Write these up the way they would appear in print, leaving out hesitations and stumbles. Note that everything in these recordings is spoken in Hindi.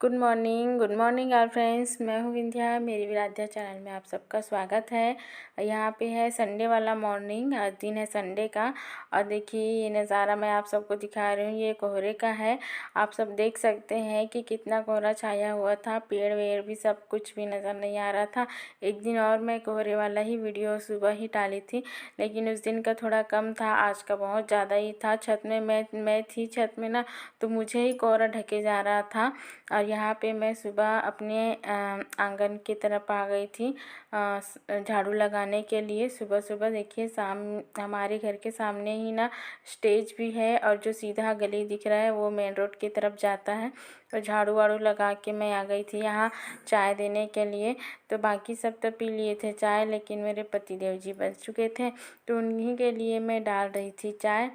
Good morning all friends. मैं हूँ विंध्या, मेरी विराध्या चैनल में आप सबका स्वागत है। यहाँ पे है संडे वाला मॉर्निंग, आज दिन है संडे का। और देखिए ये नज़ारा मैं आप सबको दिखा रही हूँ, ये कोहरे का है। आप सब देख सकते हैं कि कितना कोहरा छाया हुआ था, पेड़ वेड़ भी सब कुछ भी नज़र नहीं आ रहा था। एक दिन और मैं कोहरे वाला ही वीडियो सुबह ही डाली थी, लेकिन उस दिन का थोड़ा कम था, आज का बहुत ज़्यादा ही था। छत में मैं थी छत में ना, तो मुझे ही कोहरा ढके जा रहा था। और यहाँ पे मैं सुबह अपने आंगन की तरफ आ गई थी झाड़ू लगाने के लिए। सुबह सुबह देखिए हमारे घर के सामने ही ना स्टेज भी है, और जो सीधा गली दिख रहा है वो मेन रोड की तरफ जाता है। तो झाड़ू वाड़ू लगा के मैं आ गई थी यहाँ चाय देने के लिए। तो बाकी सब तो पी लिए थे चाय, लेकिन मेरे पतिदेव जी बच चुके थे, तो उन्हीं के लिए मैं डाल रही थी चाय।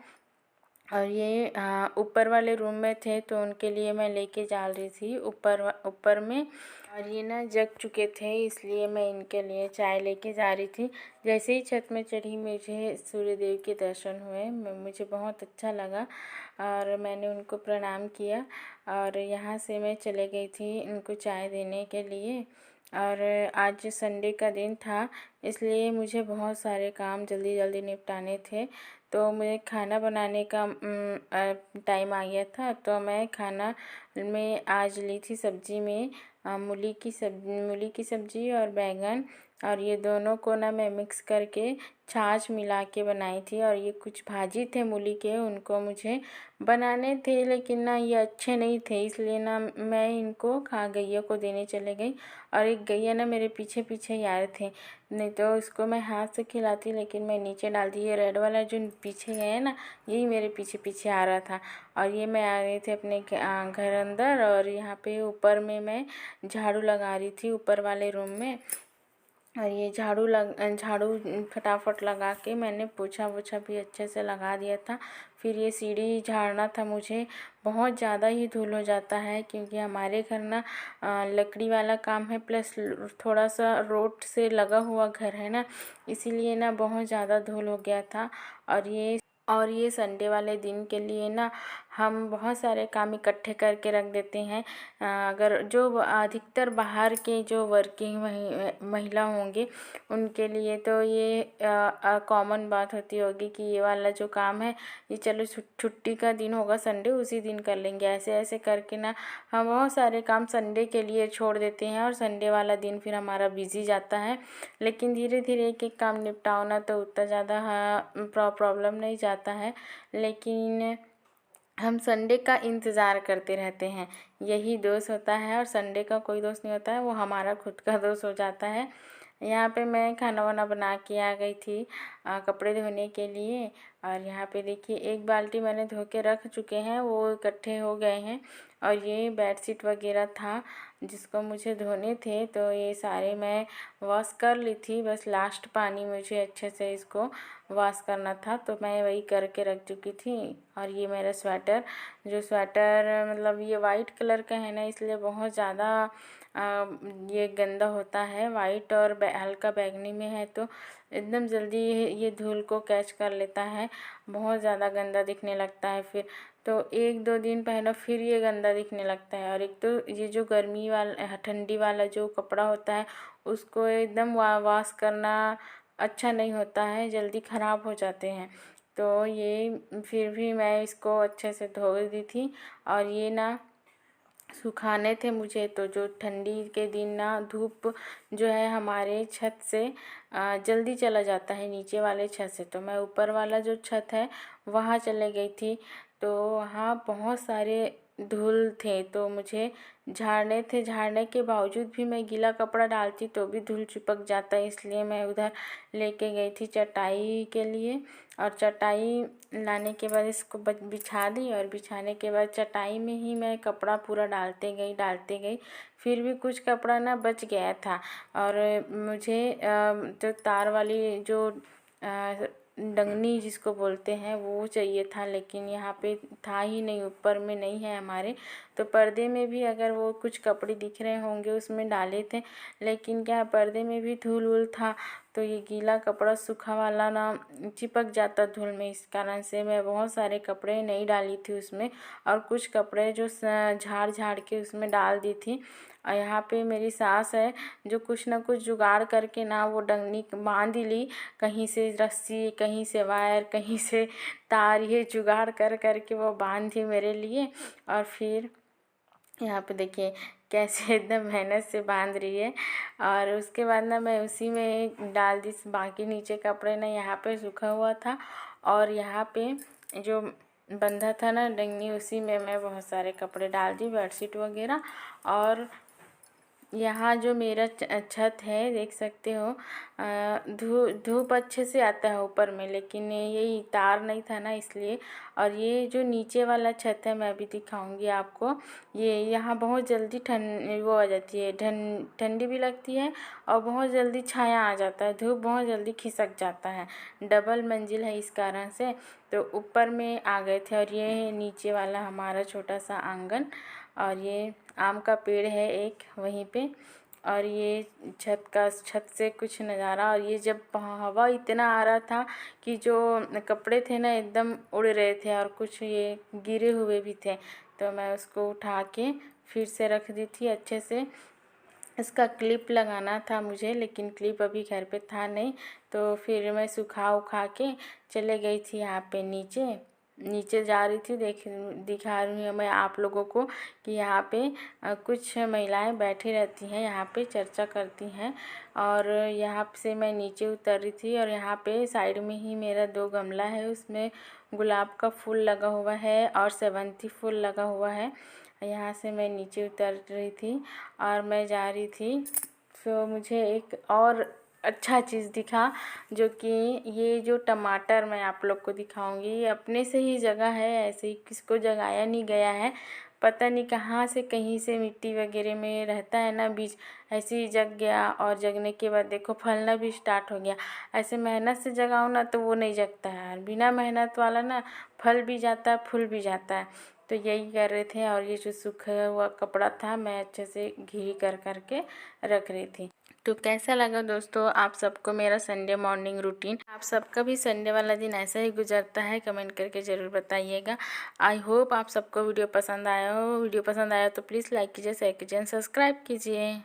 और ये ऊपर वाले रूम में थे, तो उनके लिए मैं लेके जा रही थी ऊपर में। और ये ना जग चुके थे, इसलिए मैं इनके लिए चाय लेके जा रही थी। जैसे ही छत में चढ़ी मुझे सूर्यदेव के दर्शन हुए, मुझे बहुत अच्छा लगा और मैंने उनको प्रणाम किया। और यहाँ से मैं चले गई थी इनको चाय देने के लिए। और आज संडे का दिन था, इसलिए मुझे बहुत सारे काम जल्दी जल्दी निपटाने थे। तो मुझे खाना बनाने का टाइम आ गया था, तो मैं खाना में आज ली थी सब्जी में मूली की सब्जी और बैंगन। और ये दोनों को ना मैं मिक्स करके छाछ मिला के बनाई थी। और ये कुछ भाजी थे मूली के, उनको मुझे बनाने थे, लेकिन ना ये अच्छे नहीं थे, इसलिए ना मैं इनको गैया को देने चले गई। और एक गैया ना मेरे पीछे पीछे ही आ रहे थे, नहीं तो इसको मैं हाथ से खिलाती, लेकिन मैं नीचे डाल दी। ये रेड वाला जो पीछे है ना, यही मेरे पीछे पीछे आ रहा था। और ये मैं आ गई थी अपने घर अंदर, और यहाँ पे ऊपर में मैं झाड़ू लगा रही थी ऊपर वाले रूम में। और ये झाड़ू फटाफट लगा के मैंने पोछा वोछा भी अच्छे से लगा दिया था। फिर ये सीढ़ी झाड़ना था मुझे, बहुत ज़्यादा ही धूल हो जाता है, क्योंकि हमारे घर ना लकड़ी वाला काम है, प्लस थोड़ा सा रोड से लगा हुआ घर है ना, इसीलिए ना बहुत ज़्यादा धूल हो गया था। और ये संडे वाले दिन के लिए ना हम बहुत सारे काम इकट्ठे करके रख देते हैं। अगर जो अधिकतर बाहर के जो वर्किंग महिला होंगे, उनके लिए तो ये कॉमन बात होती होगी कि ये वाला जो काम है, ये चलो छुट्टी का दिन होगा संडे, उसी दिन कर लेंगे। ऐसे ऐसे करके ना हम बहुत सारे काम संडे के लिए छोड़ देते हैं, और संडे वाला दिन फिर हमारा बिजी जाता है। लेकिन धीरे धीरे एक एक काम निपटाओ ना, तो उतना ज़्यादा प्रॉब्लम नहीं जाता है। लेकिन हम संडे का इंतज़ार करते रहते हैं, यही दोष होता है। और संडे का कोई दोष नहीं होता है, वो हमारा खुद का दोष हो जाता है। यहाँ पे मैं खाना वाना बना के आ गई थी कपड़े धोने के लिए। और यहाँ पे देखिए एक बाल्टी मैंने धो के रख चुके हैं, वो इकट्ठे हो गए हैं। और ये बेडशीट वगैरह था जिसको मुझे धोने थे, तो ये सारे मैं वॉश कर ली थी, बस लास्ट पानी मुझे अच्छे से इसको वॉश करना था, तो मैं वही करके रख चुकी थी। और ये मेरा स्वेटर मतलब ये वाइट कलर का है ना, इसलिए बहुत ज़्यादा ये गंदा होता है। वाइट और हल्का बैंगनी में है, तो एकदम जल्दी ये धूल को कैच कर लेता है, बहुत ज़्यादा गंदा दिखने लगता है। फिर तो एक दो दिन पहनो फिर ये गंदा दिखने लगता है। और एक तो ये जो गर्मी वाला ठंडी वाला जो कपड़ा होता है, उसको एकदम वॉश करना अच्छा नहीं होता है, जल्दी ख़राब हो जाते हैं। तो ये फिर भी मैं इसको अच्छे से धो दी थी। और ये ना सुखाने थे मुझे, तो जो ठंडी के दिन ना धूप जो है हमारे छत से जल्दी चला जाता है नीचे वाले छत से, तो मैं ऊपर वाला जो छत है वहाँ चले गई थी। तो वहाँ बहुत सारे धूल थे, तो मुझे झाड़ने के बावजूद भी मैं गीला कपड़ा डालती तो भी धूल चिपक जाता है, इसलिए मैं उधर लेके गई थी चटाई के लिए। और चटाई लाने के बाद इसको बिछा दी, और बिछाने के बाद चटाई में ही मैं कपड़ा पूरा डालते गई। फिर भी कुछ कपड़ा ना बच गया था। और मुझे जो तार वाली जो डंगनी जिसको बोलते हैं वो चाहिए था, लेकिन यहाँ पे था ही नहीं, ऊपर में नहीं है हमारे, तो पर्दे में भी अगर वो कुछ कपड़े दिख रहे होंगे उसमें डाले थे, लेकिन क्या पर्दे में भी धूल वूल था, तो ये गीला कपड़ा सूखा वाला ना चिपक जाता धूल में। इस कारण से मैं बहुत सारे कपड़े नहीं डाली थी उसमें, और कुछ कपड़े जो झाड़ झाड़ के उसमें डाल दी थी। और यहाँ पे मेरी सास है जो कुछ ना कुछ जुगाड़ करके ना वो डंडी बांध ली, कहीं से रस्सी, कहीं से वायर, कहीं से तार, ये जुगाड़ कर करके वो बांधी मेरे लिए। और फिर यहाँ पे देखिए कैसे एकदम मेहनत से बांध रही है। और उसके बाद ना मैं उसी में डाल दी बाकी नीचे कपड़े ना, यहाँ पे सूखा हुआ था और यहाँ पे जो बंधा था ना डंडी, उसी में मैं बहुत सारे कपड़े डाल दी, बेडशीट वगैरह। और यहाँ जो मेरा छत है देख सकते हो, धूप अच्छे से आता है ऊपर में, लेकिन ये तार नहीं था ना इसलिए। और ये जो नीचे वाला छत है मैं अभी दिखाऊंगी आपको। ये यहाँ बहुत जल्दी ठंड वो आ जाती है, ठंडी भी लगती है और बहुत जल्दी छाया आ जाता है, धूप बहुत जल्दी खिसक जाता है। डबल मंजिल है इस कारण से, तो ऊपर में आ गए थे। और ये है नीचे वाला हमारा छोटा सा आंगन, और ये आम का पेड़ है एक वहीं पे। और ये छत से कुछ नज़ारा। और ये जब हवा इतना आ रहा था कि जो कपड़े थे ना एकदम उड़ रहे थे, और कुछ ये गिरे हुए भी थे, तो मैं उसको उठा के फिर से रख दी थी अच्छे से। इसका क्लिप लगाना था मुझे, लेकिन क्लिप अभी घर पे था नहीं, तो फिर मैं सुखा उखा के चले गई थी यहाँ पे नीचे जा रही थी। दिखा रही हूँ मैं आप लोगों को कि यहाँ पे कुछ महिलाएं बैठी रहती हैं, यहाँ पे चर्चा करती हैं। और यहाँ से मैं नीचे उतर रही थी, और यहाँ पे साइड में ही मेरा 2 गमला है, उसमें गुलाब का फूल लगा हुआ है और सेवंती फूल लगा हुआ है। यहाँ से मैं नीचे उतर रही थी और मैं जा रही थी, तो मुझे एक और अच्छा चीज़ दिखा, जो कि ये जो टमाटर मैं आप लोग को दिखाऊंगी, ये अपने से ही जगह है, ऐसे ही किसको जगाया नहीं गया है। पता नहीं कहाँ से, कहीं से मिट्टी वगैरह में रहता है ना बीज, ऐसे ही जग गया। और जगने के बाद देखो फलना भी स्टार्ट हो गया। ऐसे मेहनत से जगाओ ना तो वो नहीं जगता है, और बिना मेहनत वाला ना फल भी जाता है, फूल भी जाता है। तो यही कर रहे थे। और ये जो सूखा हुआ कपड़ा था मैं अच्छे से घी कर करके रख रही थी। तो कैसा लगा दोस्तों आप सबको मेरा संडे मॉर्निंग रूटीन? आप सबका भी संडे वाला दिन ऐसा ही गुजरता है? कमेंट करके ज़रूर बताइएगा। आई होप आप सबको वीडियो पसंद आया हो। वीडियो पसंद आया तो प्लीज़ लाइक कीजिए, शेयर कीजिए, सब्सक्राइब कीजिए।